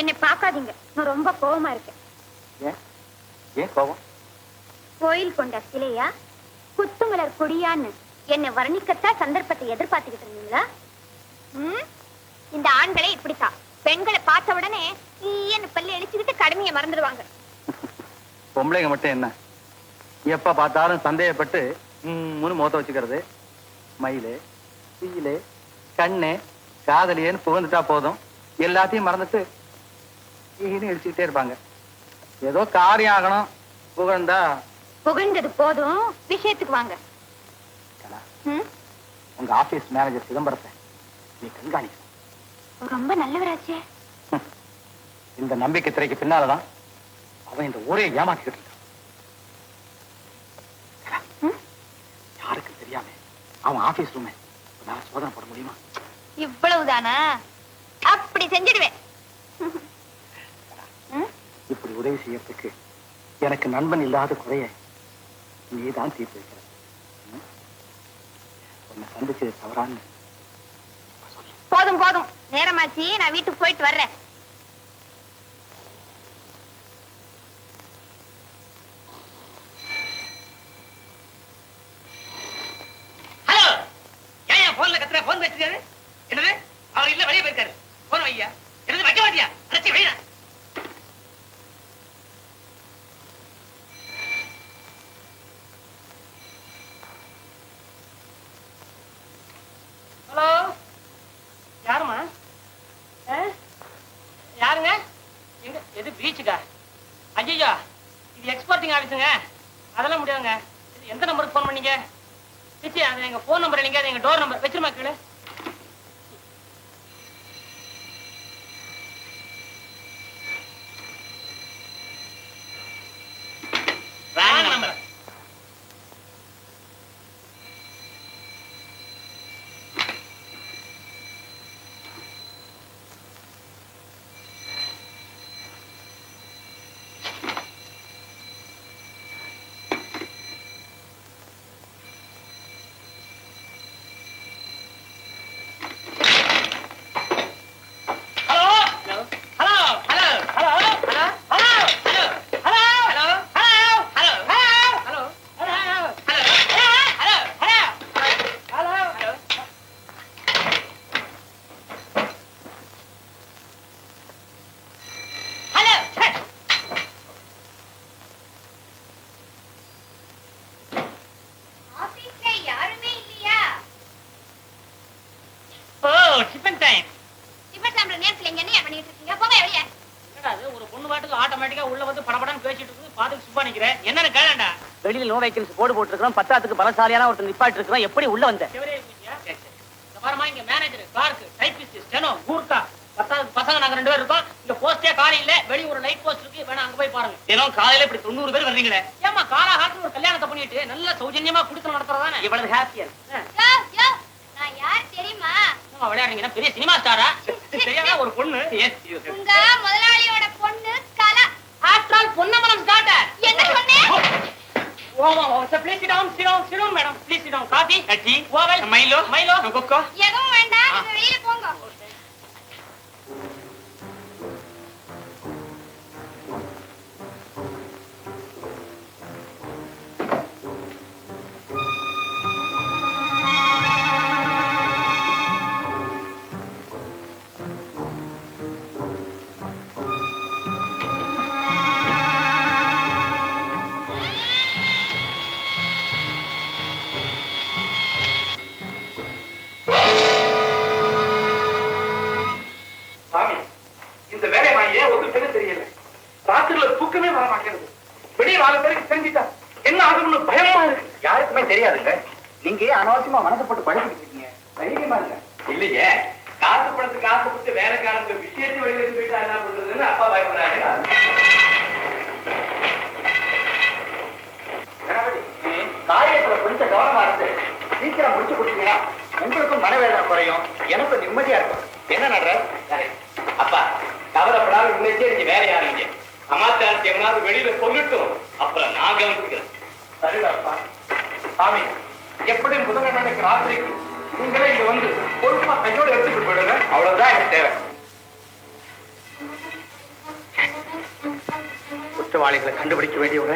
என்னை பார்க்காதீங்க, நான் ரொம்ப கோவமா இருக்கேன். ஏன் கோவம்? கோயில் கொண்ட சிலையா குத்துமலர் கொடியான்னு என்னை வர்ணிக்கத்தான் சந்தர்ப்பத்தை எதிர்பார்த்துக்கிட்டு இருந்தீங்களா? இந்த ஆண்களே இப்படித்தான், பெண்களை பார்த்த உடனே என்ன பல்லு அழிச்சுக்கிட்டு கடமையை மறந்துடுவாங்க. பொம்பளைங்க மட்டும் என்ன, எப்ப பார்த்தாலும் சந்தேகப்பட்டு முகத்தை வச்சுக்கிறது. மயிலு, சீலு, கண்ணு, காதலியன்னு புகழ்ந்துட்டா போதும், எல்லாத்தையும் மறந்துட்டு அடிச்சுக்கிட்டே இருப்பாங்க. ஏதோ காரியம் ஆகணும், புகழ்ந்தா புகழ்ந்தது போதும், விஷயத்துக்கு வாங்க. உங்க ஆபீஸ் மேனேஜர் சிதம்பரத்தை நீ கண்காணிக்க. ரொம்ப நல்லவராச்சே. இந்த நம்பிக்கை திரைக்கு பின்னாலதான் அவன் இந்த ஊரே ஏமாத்திக்கிட்டு இருக்கான். யாருக்கு தெரியாம அவன் ஆபீஸ் ரூமே சோதனை போட முடியுமா? இவ்வளவுதானா? அப்படி செஞ்சிடுவேன். இப்படி உதவி செய்யறதுக்கு எனக்கு நண்பன் இல்லாத குறைய நீதான் தீர்த்து வைக்கிற. உன்னை சந்திச்சது தவறான்னு போதும் போதும், நேரமாச்சு, நான் வீட்டுக்கு போயிட்டு வர்றேன். ஹலோ, ஏன் போன்ல கத்துற? போன் வச்சிருக்காரு. என்னது? அவர் இல்ல, வெளியே போயிருக்காரு. போன் வையா. என்னது வைக்க மாட்டியா? அரைச்சி வையா. ஹலோ, யாருமா? யாருங்க? எங்க? எது பீச்சுக்கா? ஐயா, இது எக்ஸ்போர்ட்டிங் ஆபீஸுங்க. அதெல்லாம் முடியாதுங்க. எந்த நம்பருக்கு போன் பண்ணீங்க? சிச்சி, அது எங்க போன் நம்பர் இல்லைங்க, அது எங்க டோர் நம்பர். வச்சிருமா கீழே. நம்பர். வெளியில நோ வேகன்சி போர்டு போட்டுருக்கோம், பத்தாத்துக்கு பலசாலியான ஒருத்தர் நிப்பாட்டி இருக்கோம். எப்படி உள்ள வந்த? இங்க manager, clerk, typist, steno, Gurkha, பத்தாத்துக்கு பசங்க நாங்க 2 பேர் இருக்கோம். இங்க போஸ்டே காலி இல்ல, வெளிய ஒரு லைட் போஸ்ட் இருக்கு, வேணா அங்க போய் பாருங்க. ஏனோ காலையில இப்படி 90 பேர் வர்றீங்களே, ஏமா காலாகாலத்துல ஒரு கல்யாணத்தை பண்ணிட்டு நல்ல சௌஜன்யமா குடுத்து நடத்துறதானே இவ்வளவு ஹாப்பியா? நான் யார் தெரியுமா? விளையாடுறீங்க, பெரிய சினிமா ஸ்டாரா? தெரியாத ஒரு பொண்ணு. உங்க முதலாளியோட பொண்ணு கலா. ஆஃப்டர் ஆல் பொன்னமலம் ஸ்டார்டர். என்ன சொன்னேன்? Please sit down, sit down, sit down, madam. Please sit down. Coffee, tea, oval, Milo, Milo, Coco. எதுவும் வேண்டாம், நீங்க வெளியில போங்க. தெரியாதுங்க. நீங்க அனாவசியமா மனசப்பட்டு படிச்சுட்டு இருக்கீங்க. தைரியமா இருங்க. இல்லையே, காசு பணத்துக்கு ஆசைப்பட்டு வேலைக்காரங்க விஷயத்தை வெளியே போயிட்டா என்ன பண்றதுன்னு அப்பா பயப்படுறாங்க. காரியத்துல கொஞ்சம் கவனமா இருந்து சீக்கிரம் முடிச்சு கொடுத்தீங்கன்னா உங்களுக்கும் மனவேதனை குறையும், எனக்கும் நிம்மதியா இருக்கும். என்ன நடராஜ்? அப்பா கவலைப்படாத இன்னைக்கே நீங்க வேலை ஆரம்பிங்க. சமாச்சாரத்தை எவனாவது வெளியில சொல்லட்டும், அப்புறம் நான் கவனிச்சுக்கிறேன். சரிடாப்பா. சாமி, எப்படி முதலமைச்சருக்கு ராத்திரிக்கு நீங்களே இங்க வந்து பொறுப்பா கையோடு எடுத்துட்டு போயிடுங்க. அவ்வளவுதான் எனக்கு தேவை. குற்றவாளிகளை கண்டுபிடிக்க வேண்டியவங்க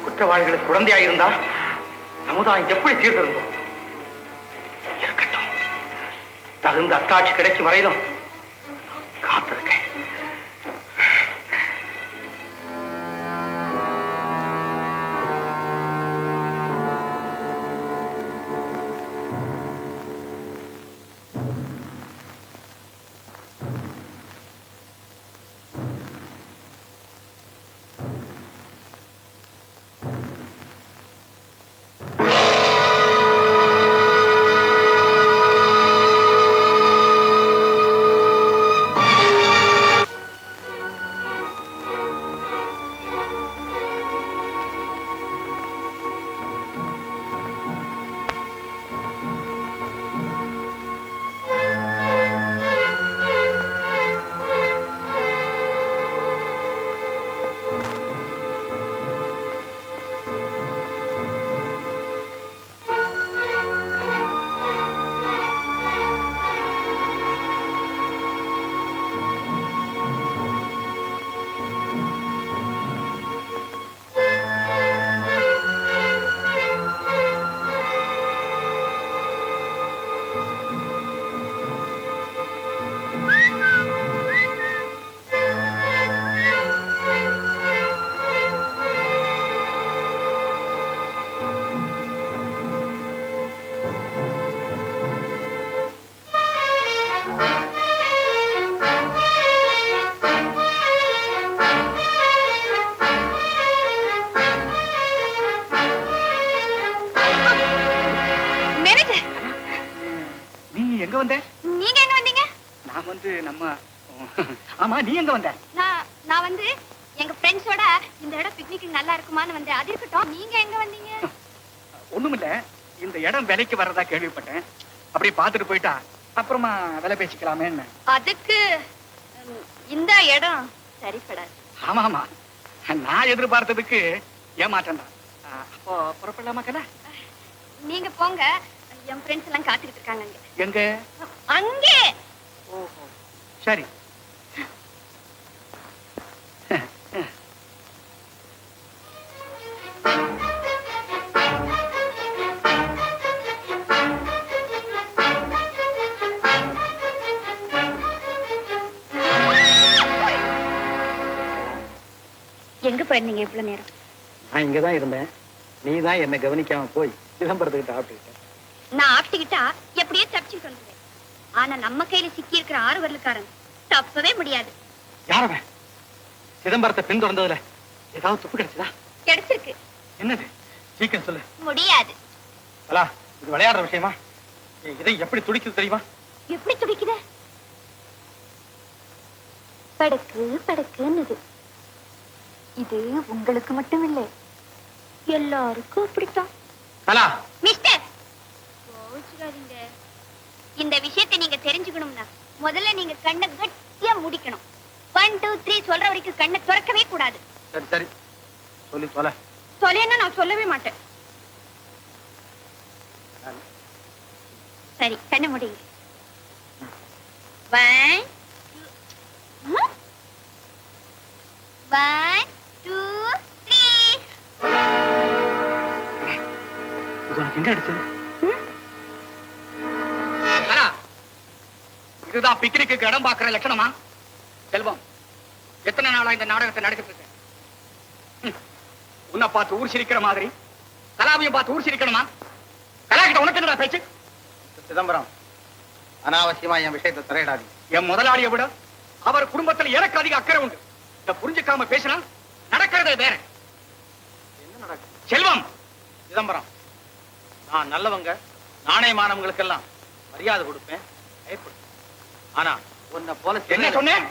குற்றவாளிகளுக்கு குழந்தையாயிருந்தா சமுதாயம் எப்படி சீர்திருந்தோம்? இருக்கட்டும், தகுந்த அத்தாட்சி கிடைக்கும் வரையிலும் காத்திருக்கேன். எங்க வந்த? நீங்க எங்க வந்தீங்க? நான் வந்து நம்ம ஆமா, நீ எங்க வந்த? நான் வந்து எங்க ஃப்ரெண்ட்ஸோட இந்த இடம் பிக்னிக் நல்லா இருக்குமான்னு வந்து. அது இருக்கட்டும், நீங்க எங்க வந்தீங்க? ஒண்ணுமில்ல, இந்த இடம் விலைக்கு வர்றதா கேள்விப்பட்டேன். அப்படியே பார்த்துட்டு போயிட்டா அப்புறமா விலை பேசிக்கலாமே. அதுக்கு இந்த இடம் சரிப்படாது. ஆமா ஆமா, நான் எதிர்பார்த்ததுக்கு ஏமாற்றம் தான். அப்போ புறப்படலாமா கண்ணா? நீங்க போங்க, என் ஃப்ரெண்ட்ஸ் எல்லாம் காத்துக்கிட்டு இருக்காங்க. எங்க? அங்கே. ஓஹோ, சரி. எங்க போயிருந்தீங்க இவ்வளவு நேரம்? நான் இங்கதான் இருந்தேன். நீ தான் என்ன கவனிக்காம போய் சிதம்பரத்துக்கிட்ட ஆப்பிட்டு. நான் ஆப்பிட்டுக்கிட்டா எப்படியே தப்பிச்சுட்டு வந்துடுவேன். ஆனா நம்ம கையில சிக்கி இருக்கிற 6 வரலுக்காரன் தப்பவே முடியாது. யாரவன்? சிதம்பரத்தை பின்தொடர்ந்ததுல ஏதாவது துப்பு கிடைச்சதா? கிடைச்சிருக்கு. என்னது? சீக்கிரம் சொல்லு. முடியாது. அலா, இது விளையாடுற விஷயமா? இதை எப்படி துடிக்குது தெரியுமா? எப்படி துடிக்குது? படக்கு படக்குன்னு. இது உங்களுக்கு மட்டும் இல்லை, எல்லாருக்கும் அப்படித்தான். அலா மிஸ்டர், கோச்சுக்காதீங்க. இந்த விஷயத்தை நீங்க தெரிஞ்சுக்கணும்னா முதல்ல நீங்க கண்ணை கட்டியா மூடிக்கணும். 1 2 3 சொல்ற வரைக்கும் கண்ணை திறக்கவே கூடாது. சரி சரி, சொல்லி சொல்ல. சொல்லேன்னா நான் சொல்லவே மாட்டேன். சரி, கண்ணை மூடிங்க. 1 2 3. எங்க அடிச்சது? இதுதான் பிக்னிக்கு இடம் பாக்குற லட்சணமா? செல்வம், எத்தனை நாளா இந்த நாடகத்தை நடக்கிட்டு இருக்கு? உன்னை பார்த்து ஊர் சிரிக்கிற மாதிரி கலாவையும் பார்த்து ஊர் சிரிக்கணுமா? கலாக்கிட்ட உனக்கு என்னடா பேச்சு? சிதம்பரம், அனாவசியமா என் விஷயத்தை தலையிடாது. என் முதலாளியை விட அவர் குடும்பத்தில் எனக்கு அதிக அக்கறை உண்டு. இத புரிஞ்சுக்காம பேசினா நடக்கிறதே வேற. என்ன நடக்கும்? செல்வம், சிதம்பரம், நான் நல்லவங்க நாணயமானவங்களுக்கு எல்லாம் மரியாதை கொடுப்பேன், பயப்படு. ஆனா உன்னை போல என்ன சொன்னேன்?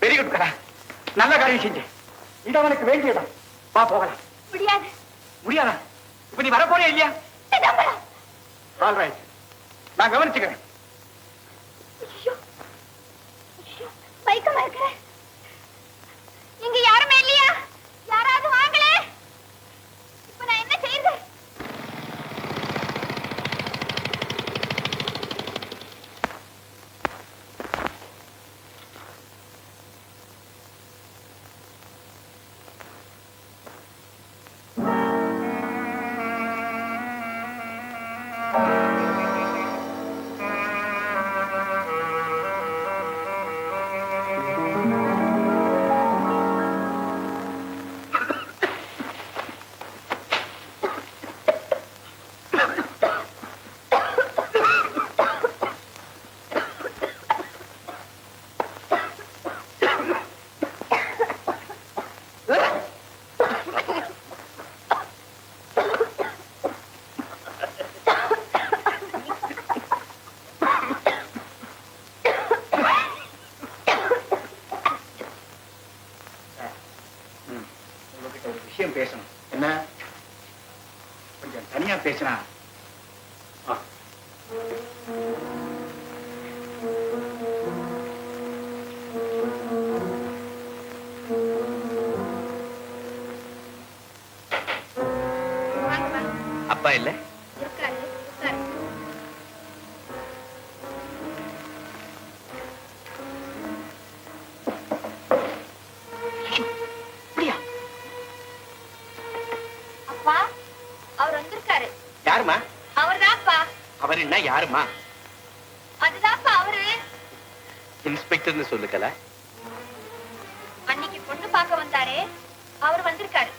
வெரி குட் கலா, நல்ல காரியம் செஞ்சு. இது அவனுக்கு வேண்டிய இடம். வா போகலாம். முடியாது. முடியாதா? இப்ப நீ வரப்போறியா இல்லையா? சிதம்பரம். ஆல் ரைட், நான் கவனிச்சுக்கிறேன். ஐயோ, ஐயோ, மயக்கமா இருக்கிறேன். இங்க யாருமே இல்லையா? யாராவது வாங்களே. இப்ப நான் என்ன செய்யறது? விஷயம் பேசணும். என்ன? கொஞ்சம் தனியா பேசினா. அப்பா இல்ல? இருக்காரு, இருக்காரு. அப்பா, அவர் வந்திருக்காரு. யாருமா? அவர்தான்ப்பா. அவர் என்ன யாருமா? அதுதான்ப்பா அவரு. இன்ஸ்பெக்டர்னு சொல்லுக்கல. அன்னைக்கு பொண்ணு பார்க்க வந்தாரே, அவர் வந்திருக்காரு.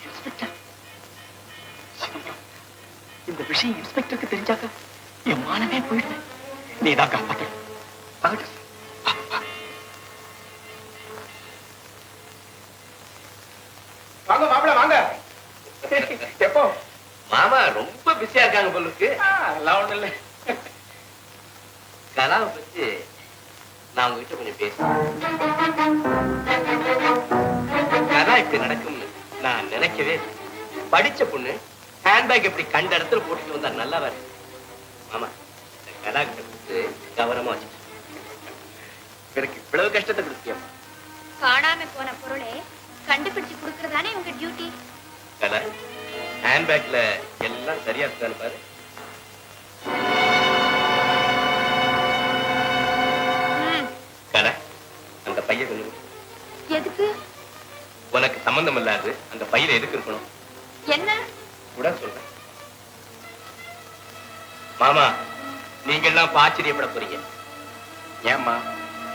இன்ஸ்பெக்டர், இந்த விஷயம் இன்ஸ்பெக்டருக்கு தெரிஞ்சாக்க என் மானமே போயிடுவேன். நீதான் காப்பாத்த. வாங்க மாப்பிள, வாங்க. எப்போ? மாமா ரொம்ப பிஸியா இருக்காங்க போலுக்கு. அதெல்லாம் ஒண்ணு இல்ல. கலாவை பத்தி நான் உங்ககிட்ட கொஞ்சம் பேசுறேன். கலா இப்படி நடக்கும்னு நான் நினைக்கவே இல்லை. படிச்ச பொண்ணு ஹேண்ட்பேக் எப்படி கண்ட இடத்துல போட்டுட்டு வந்தா நல்லா வரும். மாமா, இந்த கலா கிட்ட கொடுத்து கவனமா வச்சு. எனக்கு இவ்வளவு கஷ்டத்தை கொடுத்தியா? காணாம போன பொருளை கண்டுபிடிச்சு கொடுக்கறதானே உங்க டியூட்டி. கலா, ஹேண்ட்பேக்ல எல்லாம் சரியா இருக்கான்னு பாரு. கலா, அந்த பையன் கொஞ்சம் எதுக்கு? உனக்கு சம்பந்தம் இல்லாது அந்த பையில எதுக்கு இருக்கணும்? என்ன கூட சொல்றேன். மாமா, நீங்க எல்லாம் ஆச்சரியப்பட போறீங்க. ஏம்மா,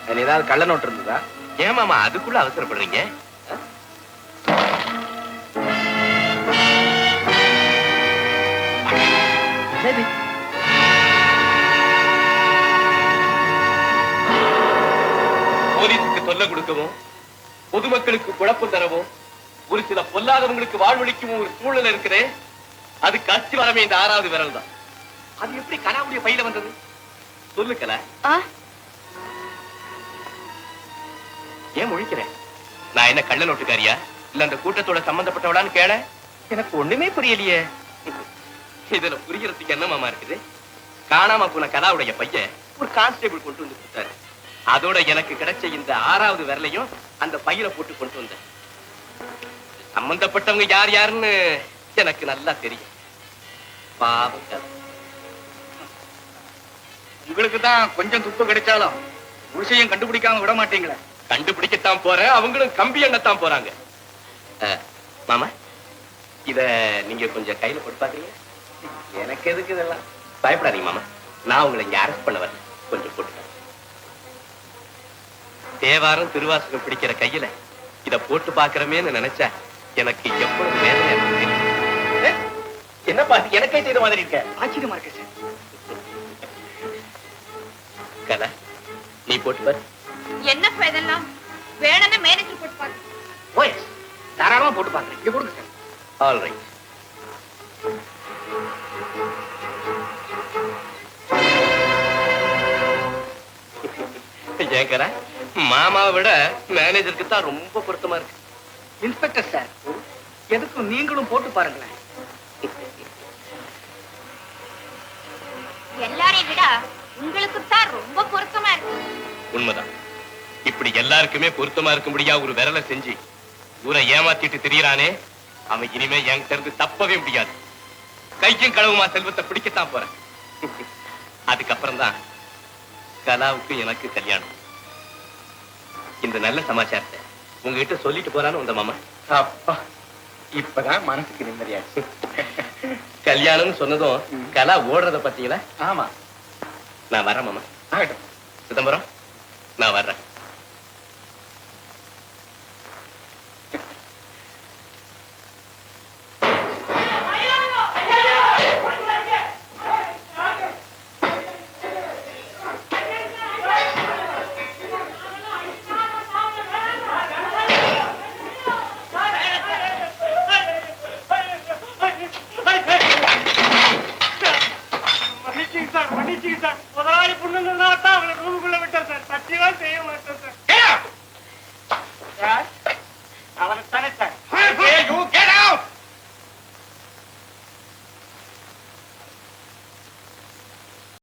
அதுல ஏதாவது கள்ள நோட்டு இருந்ததா? ஏன் மாமா அதுக்குள்ள அவசரப்படுறீங்க? போலீஸுக்கு தொல்லை கொடுக்கவும், பொதுமக்களுக்கு குழப்பம் தரவும், ஒரு சில பொல்லாதவங்களுக்கு வாழ்வழிக்கும் ஒரு சூழல் இருக்கிறே, அது கட்சி வரமே இந்த 6வது விரல் தான். அது எப்படி கலாவுடைய பையில வந்தது? சொல்லு கலா. ஏன் முழிக்கிறேன்? நான் என்ன கள்ள நோட்டுக்காரியா இல்ல அந்த கூட்டத்தோட சம்பந்தப்பட்டவளான்னு கேள? எனக்கு ஒண்ணுமே புரியலையே. இதுல புரியறதுக்கு என்ன மாமா இருக்குது? காணாம போன கலாவுடைய பையன் ஒரு கான்ஸ்டேபிள் கொண்டு வந்து கொடுத்தாரு. அதோட எனக்கு கிடைச்ச இந்த 6வது விரலையும் அந்த பையில போட்டு கொண்டு வந்தேன். சம்பந்தப்பட்டவங்க யார் யாருன்னு எனக்கு நல்லா தெரியும். பாவம் கலா. உங்களுக்கு தான் கொஞ்சம் துப்பு கிடைச்சாலும் புருஷையும் கண்டுபிடிக்காம விட மாட்டீங்களே. கண்டுபிடிக்கத்தான் போறேன், அவங்களும் கம்பி எண்ணத்தான் போறாங்க. மாமா, இத நீங்க கொஞ்சம் கையில போட்டு பாக்குறீங்க? எனக்கு எதுக்கு இதெல்லாம்? பயப்படாதீங்க மாமா, நான் உங்களை இங்க அரெஸ்ட் பண்ண வரல. கொஞ்சம் போட்டு தேவாரம் திருவாசகம் பிடிக்கிற கையில இத போட்டு பாக்குறமேன்னு நினைச்சா எனக்கு எவ்வளவு வேதனையா இருக்கு தெரியுமா? என்ன பாத்து எனக்கே செய்த மாதிரி இருக்க? ஆச்சரியமா இருக்கு சார். கலா, நீ போட்டு பாரு. என்ன இதெல்லாம் வேணும்னா மேனேஜர் போட்டு பாருங்க. ஓஎஸ், தாராளமா போட்டு பாக்குறேன். இங்க கொடுங்க சார். All right. ஏங்கரா, மாமாவை விட மேனேஜருக்கு தான் ரொம்ப பொருத்தமா இருக்கு. இன்ஸ்பெக்டர் சார், எதுக்கும் நீங்களும் போட்டு பாருங்களேன். எல்லாரையும் விட உங்களுக்கு தான் ரொம்ப பொருத்தமா இருக்கு. உண்மைதான். இப்படி எல்லாருக்குமே பொருத்தமா இருக்க முடியா ஒரு விரலை செஞ்சு ஊரை ஏமாத்திட்டு திரியறானே, அவன் இனிமே என்கிட்ட இருந்து தப்பவே முடியாது. கைக்கும் களவுமா செல்வத்தை பிடிக்கத்தான் போறேன். அதுக்கப்புறம் தான் கலாவுக்கு எனக்கு கல்யாணம். இந்த நல்ல சமாச்சாரத்தை உங்ககிட்ட சொல்லிட்டு போறான்னு வந்த மாமா. அப்பா, இப்பதான் மனசுக்கு நிம்மதியாச்சு. கல்யாணம்னு சொன்னதும் கலா ஓடுறத பத்தீங்களா? ஆமா, நான் வர்றேன் மாமா. ஆகட்டும். சிதம்பரம், நான் வர்றேன்.